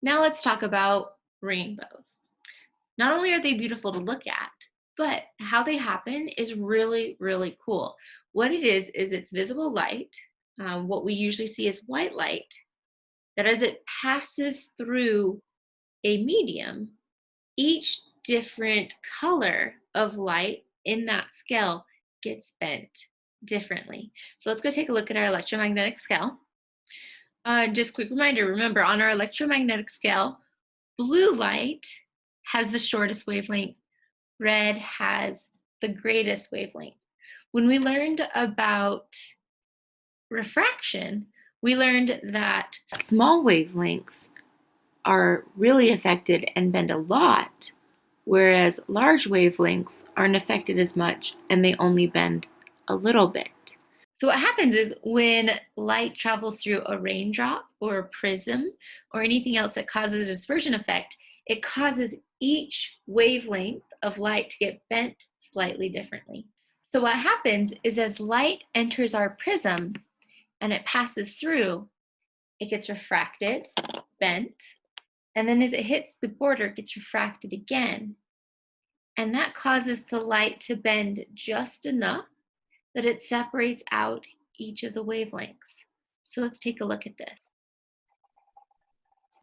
Now let's talk about rainbows. Not only are they beautiful to look at, but how they happen is really, really cool. What it is it's visible light. What we usually see is white light, that as it passes through a medium, each different color of light in that scale gets bent differently. So let's go take a look at our electromagnetic scale. Just quick reminder, remember on our electromagnetic scale, blue light has the shortest wavelength, red has the greatest wavelength. When we learned about refraction, we learned that small wavelengths are really affected and bend a lot, whereas large wavelengths aren't affected as much and they only bend a little bit. So what happens is when light travels through a raindrop or a prism or anything else that causes a dispersion effect, it causes each wavelength of light to get bent slightly differently. So what happens is as light enters our prism and it passes through, it gets refracted, bent, and then as it hits the border, it gets refracted again. And that causes the light to bend just enough that it separates out each of the wavelengths. So let's take a look at this.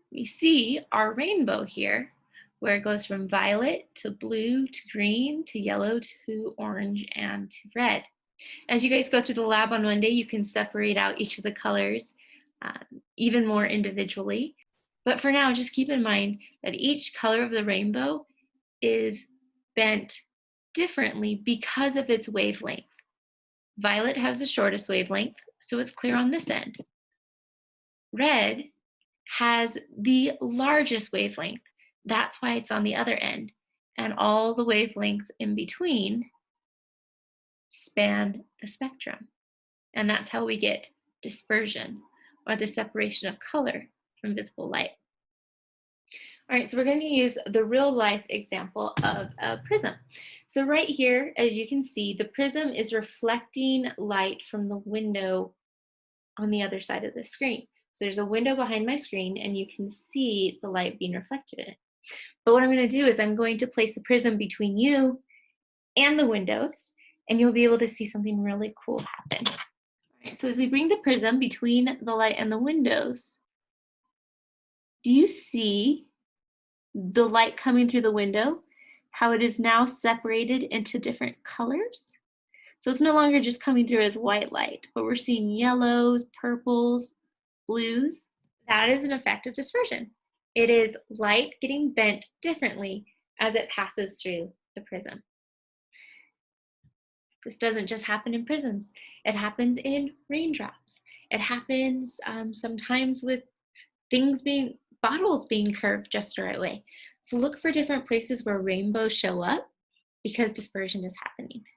We see our rainbow here, where it goes from violet to blue to green to yellow to orange and to red. As you guys go through the lab on Monday, you can separate out each of the colors even more individually. But for now, just keep in mind that each color of the rainbow is bent differently because of its wavelength. Violet has the shortest wavelength, so it's clear on this end. Red has the largest wavelength. That's why it's on the other end. And all the wavelengths in between span the spectrum. And that's how we get dispersion, or the separation of color from visible light. All right, so we're going to use the real life example of a prism. So right here, as you can see, the prism is reflecting light from the window on the other side of the screen. So there's a window behind my screen and you can see the light being reflected in it. But what I'm going to do is I'm going to place the prism between you and the windows, and you'll be able to see something really cool happen. All right, so as we bring the prism between the light and the windows, do you see the light coming through the window, how it is now separated into different colors? So it's no longer just coming through as white light, but we're seeing yellows, purples, blues. That is an effect of dispersion. It is light getting bent differently as it passes through the prism. This doesn't just happen in prisms. It happens in raindrops. It happens sometimes with bottles being curved just the right way. So look for different places where rainbows show up because dispersion is happening.